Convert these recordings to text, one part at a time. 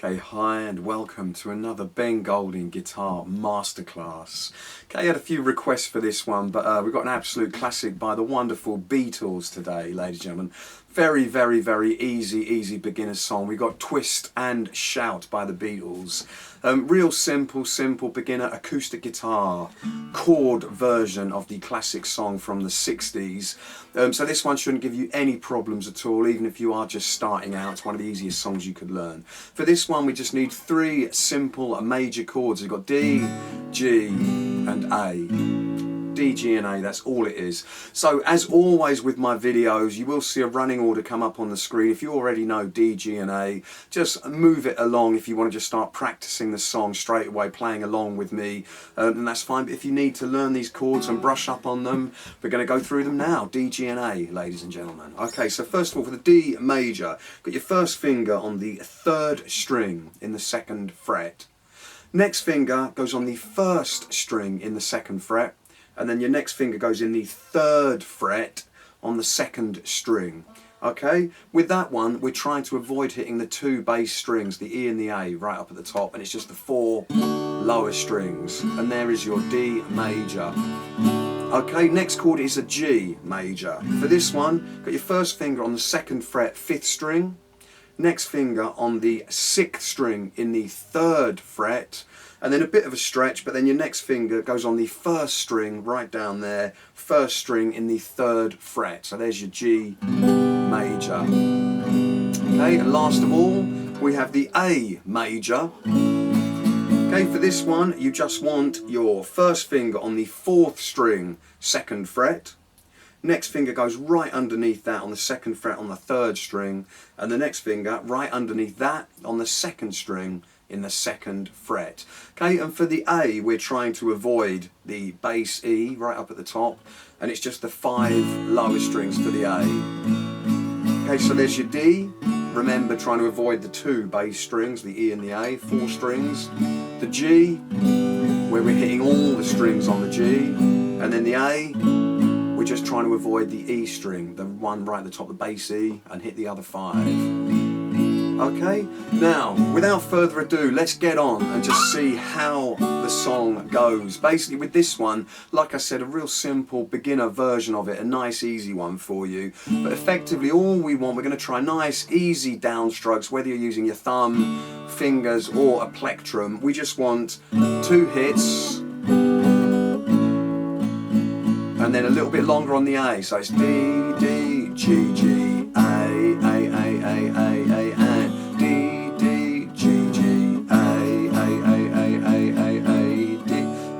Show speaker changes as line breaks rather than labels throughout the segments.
Okay, hi and welcome to another Ben Golding guitar masterclass. Okay, I had a few requests for this one, but we've got an absolute classic by the wonderful Beatles today, ladies and gentlemen. Very, very, very easy beginner song. We got Twist and Shout by the Beatles. Real simple beginner acoustic guitar chord version of the classic song from the 60s. So this one shouldn't give you any problems at all, even if you are just starting out. It's one of the easiest songs you could learn. For this one, we just need three simple major chords. We've got D, G, and A. D, G and A, that's all it is. So as always with my videos, you will see a running order come up on the screen. If you already know D, G and A, just move it along if you want to just start practicing the song straight away, playing along with me, and that's fine. But if you need to learn these chords and brush up on them, we're going to go through them now. D, G and A, ladies and gentlemen. Okay, so first of all, for the D major, got your first finger on the third string in the second fret. Next finger goes on the first string in the second fret. And then your next finger goes in the third fret on the second string. Okay, with that one, we're trying to avoid hitting the two bass strings, the E and the A, right up at the top, and it's just the four lower strings. And there is your D major. Okay, next chord is a G major. For this one, got your first finger on the second fret, fifth string. Next finger on the sixth string in the third fret. And then a bit of a stretch, but then your next finger goes on the first string right down there, first string in the third fret. So there's your G major. Okay, and last of all, we have the A major. Okay, for this one, you just want your first finger on the fourth string, second fret. Next finger goes right underneath that on the second fret on the third string, and the next finger right underneath that on the second string in the second fret. Okay, and for the A, we're trying to avoid the bass E right up at the top, and it's just the five lower strings for the A. Okay, so there's your D. Remember, trying to avoid the two bass strings, the E and the A, four strings. The G, where we're hitting all the strings on the G, and then the A, we're just trying to avoid the E string, the one right at the top, the bass E, and hit the other five. Okay, now without further ado, let's get on and just see how the song goes. Basically with this one, like I said, a real simple beginner version of it, a nice easy one for you. But effectively all we want, we're going to try nice easy downstrokes, whether you're using your thumb, fingers or a plectrum. We just want two hits and then a little bit longer on the A. So it's D, D, G, G, A, A, A, A, A, A, and D, D, G, G, A, A, A, A, A, A, A, D,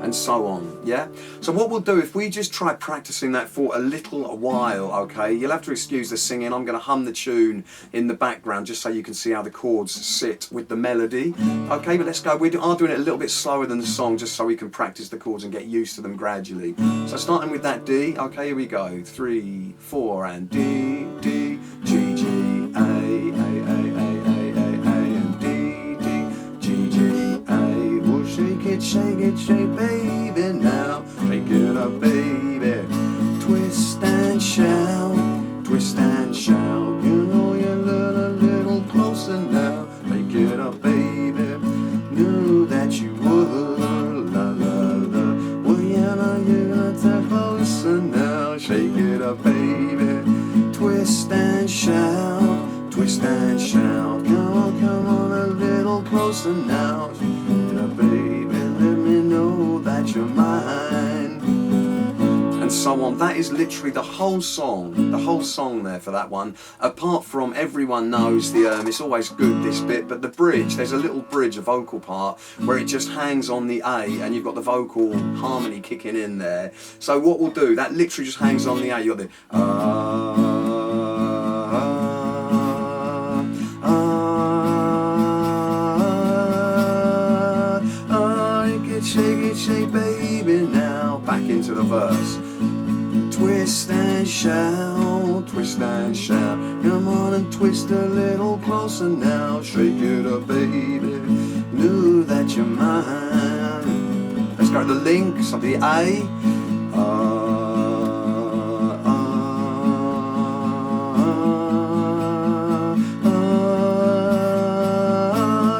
and so on, yeah? So what we'll do, if we just try practicing that for a little while, okay, you'll have to excuse the singing. I'm going to hum the tune in the background just so you can see how the chords sit with the melody. Okay, but let's go. We are doing it a little bit slower than the song just so we can practice the chords and get used to them gradually. So starting with that D, okay, here we go. 3, 4, and D, D, G, G, A, A, A, A, A, A, and D, D, G, G, A. Well, shake it, baby, now. Shake it up, baby. Twist and shout, twist and shout. You know you're a little closer now. Make it up, baby. Knew that you would. La la la. Well, yeah, now you're gonna take closer now. Shake it up, baby. Twist and shout, twist and shout. Come on, a little closer now. Shake it up, baby. Let me know that you're mine. And so on. That is literally the whole song there for that one. Apart from everyone knows the it's always good this bit, but the bridge, there's a little bridge, a vocal part where it just hangs on the A and you've got the vocal harmony kicking in there. So what we'll do, that literally just hangs on the A. You've got the shake baby now. Back into the verse. Twist and shout, twist and shout. Come on and twist a little closer now. Shake it up, baby. Knew that you're mine. Let's go to the link, so the A.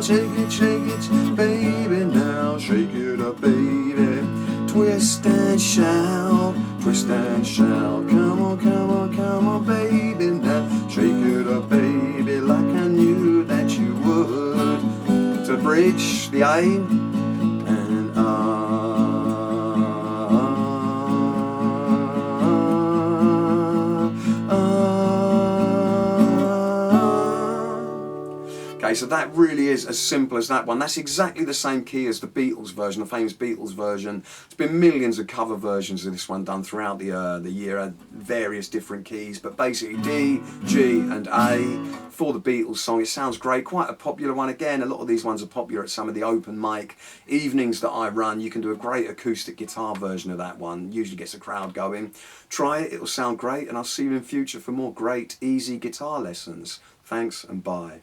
shake it, baby now, shake it up, baby. Twist and shout, come on, come on, come on, baby now, shake it up, baby, like I knew that you would. To bridge the A and Okay, so that really is as simple as that one. That's exactly the same key as the Beatles version, the famous Beatles version. There's been millions of cover versions of this one done throughout the year, various different keys, but basically D, G and A for the Beatles song. It sounds great, quite a popular one. Again, a lot of these ones are popular at some of the open mic evenings that I run. You can do a great acoustic guitar version of that one. Usually gets a crowd going. Try it, it'll sound great, and I'll see you in future for more great, easy guitar lessons. Thanks and bye.